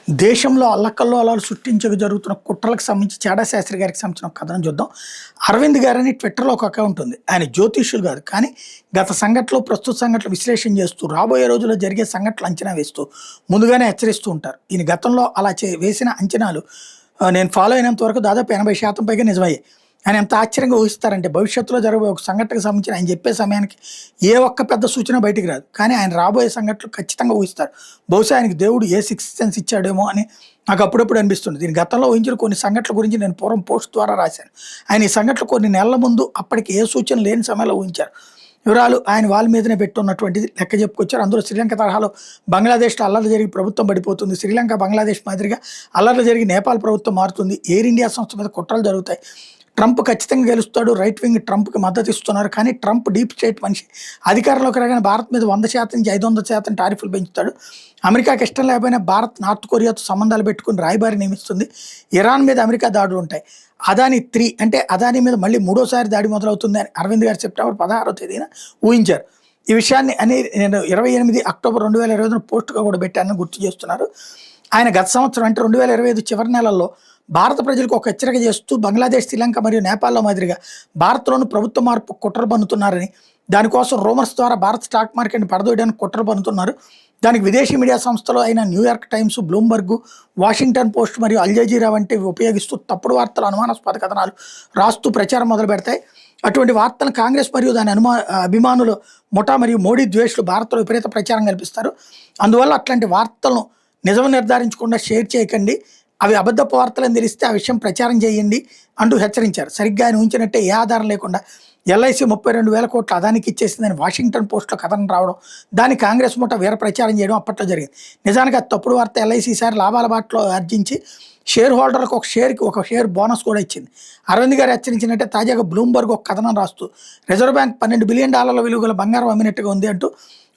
దేశంలో అల్లకల్లోలాలు సృష్టించక జరుగుతున్న కుట్రలకు సంబంధించి చాడా శాస్త్రి గారికి సంబంధించిన ఒక కథను చూద్దాం. అరవింద్ గారని ట్విట్టర్‌లో ఒక అకౌంట్ ఉంది. ఆయన జ్యోతిష్యులు కాదు. కానీ గత సంఘటనలు, ప్రస్తుత సంఘటనలు విశ్లేషణ చేస్తూ, రాబోయే రోజుల్లో జరిగే సంఘటనలు అంచనా వేస్తూ, ముందుగానే హెచ్చరిస్తూ ఉంటారు. ఈయన గతంలో అలా వేసిన అంచనాలు నేను ఫాలో అయినంత వరకు దాదాపు 80% పైగా నిజమయ్యాయి. ఆయన ఎంత ఆశ్చర్యంగా ఊహిస్తారంటే, భవిష్యత్తులో జరగబోయే ఒక సంఘటనకు సంబంధించి ఆయన చెప్పే సమయానికి ఏ ఒక్క పెద్ద సూచన బయటికి రాదు. కానీ ఆయన రాబోయే సంఘటనలు ఖచ్చితంగా ఊహిస్తారు. బహుశా ఆయనకి దేవుడు ఏ సిక్స్త్ సెన్స్ ఇచ్చాడేమో అని నాకు అప్పుడప్పుడు అనిపిస్తుంది. దీని గతంలో ఊహించిన కొన్ని సంఘటనల గురించి నేను పూర్వం పోస్ట్ ద్వారా రాశాను. ఆయన ఈ సంఘటనలు కొన్ని నెలల ముందు అప్పటికి ఏ సూచన లేని సమయంలో ఊహించారు. వివరాలు ఆయన వాళ్ళ మీదనే పెట్టున్నటువంటిది లెక్క చెప్పుకొచ్చారు. అందులో శ్రీలంక తరహాలో బంగ్లాదేశ్లో అల్లర్లు జరిగి ప్రభుత్వం పడిపోతుంది. శ్రీలంక, బంగ్లాదేశ్ మాదిరిగా అల్లర్లు జరిగి నేపాల్ ప్రభుత్వం మారుతుంది. ఎయిర్ ఇండియా సంస్థ మీద కుట్రలు జరుగుతాయి. ట్రంప్ ఖచ్చితంగా గెలుస్తాడు. రైట్ వింగ్ ట్రంప్కి మద్దతు ఇస్తున్నారు. కానీ ట్రంప్ డీప్ స్టేట్ మనిషి. అధికారంలోకి రాగానే భారత్ మీద 100% నుంచి 500% టారిఫ్లు పెంచుతాడు. అమెరికాకి ఇష్టం లేకపోయినా భారత్ నార్త్ కొరియాతో సంబంధాలు పెట్టుకుని రాయబారి నియమిస్తుంది. ఇరాన్ మీద అమెరికా దాడులు ఉంటాయి. అదాని 3 అంటే అదాని మీద మళ్ళీ మూడోసారి దాడి మొదలవుతుంది అని అరవింద్ గారు సెప్టెంబర్ 16వ తేదీన ఊహించారు. ఈ విషయాన్ని నేను 28 అక్టోబర్ 2020 పోస్టుగా కూడా పెట్టానని గుర్తు చేస్తున్నారు. ఆయన గత సంవత్సరం అంటే 2025 చివరి నెలల్లో భారత ప్రజలకు ఒక హెచ్చరిక చేస్తూ, బంగ్లాదేశ్, శ్రీలంక మరియు నేపాల్లో మాదిరిగా భారత్లోని ప్రభుత్వ మార్పు కుట్రలు పన్నుతున్నారని, దానికోసం రూమర్స్ ద్వారా భారత్ స్టాక్ మార్కెట్ని పడదోయడానికి కుట్రలు పన్నుతున్నారు. దానికి విదేశీ మీడియా సంస్థలు అయిన New York times, Bloomberg, Washington post మరియు అల్ జజీరా వంటివి ఉపయోగిస్తూ తప్పుడు వార్తలు, అనుమానాస్పద కథనాలు రాస్తూ ప్రచారం మొదలు పెడతాయి. అటువంటి వార్తలను కాంగ్రెస్ మరియు దాని అభిమానులు ముఠా మరియు మోడీ ద్వేషులు భారత్లో విపరీత ప్రచారం కల్పిస్తారు. అందువల్ల అట్లాంటి వార్తలను నిజం నిర్ధారించకుండా షేర్ చేయకండి, అవి అబద్ధపు వార్తలని తెలిస్తే ఆ విషయం ప్రచారం చేయండి అంటూ హెచ్చరించారు. సరిగ్గా ఆయన ఊహించినట్టే ఏ ఆధారం లేకుండా ఎల్ఐసి 32,000 కోట్లు అదానికి ఇచ్చేసిందని వాషింగ్టన్ పోస్ట్లో కథనం రావడం, దాన్ని కాంగ్రెస్ ముఠ వీర ప్రచారం చేయడం అప్పట్లో జరిగింది. నిజానికి అది తప్పుడు వార్త. ఎల్ఐసి ఈసారి లాభాల బాటలో ఆర్జించి షేర్ హోల్డర్లకు ఒక షేర్ బోనస్ కూడా ఇచ్చింది. అరవింద్ గారు హెచ్చరించినట్టే తాజాగా బ్లూంబర్గ్ ఒక కథనం రాస్తూ రిజర్వ్ బ్యాంక్ $12 బిలియన్ విలువ గల బంగారం అమ్మినట్టుగా ఉంది అంటూ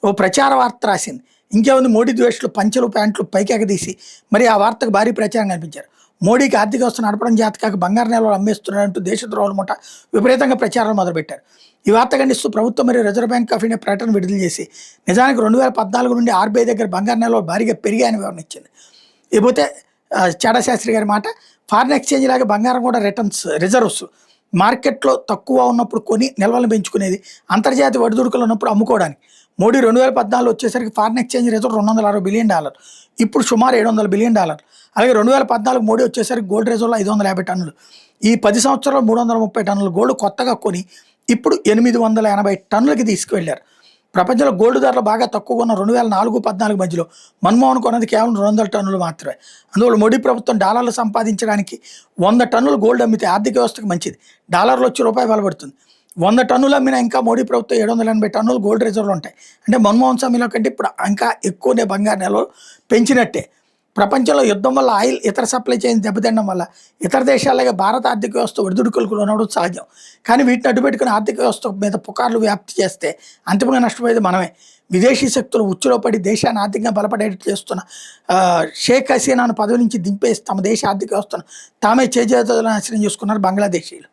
ఓ ప్రచార వార్త రాసింది. ఇంకేముంది, మోడీ ద్వేషులు పంచెలు, ప్యాంట్లు పైకి ఎగదీసి మరి ఆ వార్తకు భారీ ప్రచారం కనిపించారు. మోడీకి ఆర్థిక వ్యవస్థ నడపడం చేతకాక బంగారు నిల్వలు అమ్మేస్తున్నారంటూ దేశద్రోహుల ముఠ విపరీతంగా ప్రచారాలు మొదలుపెట్టారు. ఈ వార్త ఖండిస్తూ ప్రభుత్వం మరియు రిజర్వ్ బ్యాంక్ ఆఫ్ ఇండియా ప్రకటన విడుదల చేసి నిజానికి 2014 నుండి ఆర్బీఐ దగ్గర బంగారు నిల్వలు భారీగా పెరిగాయని వివరణ ఇచ్చింది. ఇకపోతే చాడా శాస్త్రి గారి మాట, ఫారిన్ ఎక్స్చేంజ్ లాగా బంగారం కూడా రిజర్వ్స్ మార్కెట్లో తక్కువ ఉన్నప్పుడు కొని నిల్వలను పెంచుకునేది, అంతర్జాతీయ ఒడిదుడుకులు ఉన్నప్పుడు అమ్ముకోవడానికి. మోడీ 2014 వచ్చేసరికి ఫారిన్ ఎక్స్చేంజ్ రిజర్వ్ $260 బిలియన్, ఇప్పుడు సుమారు $700 బిలియన్. అలాగే 2014 మోడీ వచ్చేసరికి గోల్డ్ రిజర్వ్లో 550 టన్నులు. ఈ 10 సంవత్సరాల్లో 330 టన్నుల గోల్డ్ కొత్తగా కొని ఇప్పుడు 880 టన్నులకి తీసుకువెళ్లారు. ప్రపంచంలో గోల్డ్ ధరలు బాగా తక్కువగా ఉన్న 2004-14 మధ్యలో మన్మోహన్ కొన్నది కేవలం 200 టన్నులు మాత్రమే. అందువల్ల మోడీ ప్రభుత్వం డాలర్లు సంపాదించడానికి 100 టన్నులు గోల్డ్ అమ్మితే ఆర్థిక వ్యవస్థకు మంచిది. డాలర్లు వచ్చి రూపాయి బలపడుతుంది. 100 టన్నులు అమ్మినా ఇంకా మోడీ ప్రభుత్వం 780 టన్నులు గోల్డ్ రిజర్వ్లు ఉంటాయి. అంటే మన్మోహన్ సమయంలో కంటే ఇప్పుడు ఇంకా ఎక్కువనే బంగారు నిల్వలు పెంచినట్టే. ప్రపంచంలో యుద్ధం వల్ల ఆయిల్, ఇతర సప్లై చైన్ దెబ్బతినడం వల్ల ఇతర దేశాలగా భారత ఆర్థిక వ్యవస్థ ఒడిదుడుకులకు లోనవడం సహజం. కానీ వీటిని అడ్డుపెట్టుకుని ఆర్థిక వ్యవస్థ మీద పుకార్లు వ్యాప్తి చేస్తే అంతిమంగా నష్టపోయేది మనమే. విదేశీ శక్తులు ఉచ్చులో పడి దేశాన్ని ఆర్థికంగా బలపడేటట్టు చేస్తున్న షేక్ హసీనాను పదవి నుంచి దింపేసి తమ దేశ ఆర్థిక వ్యవస్థను తామే చేజేతులను నాశనం చేసుకున్నారు బంగ్లాదేశీయులు.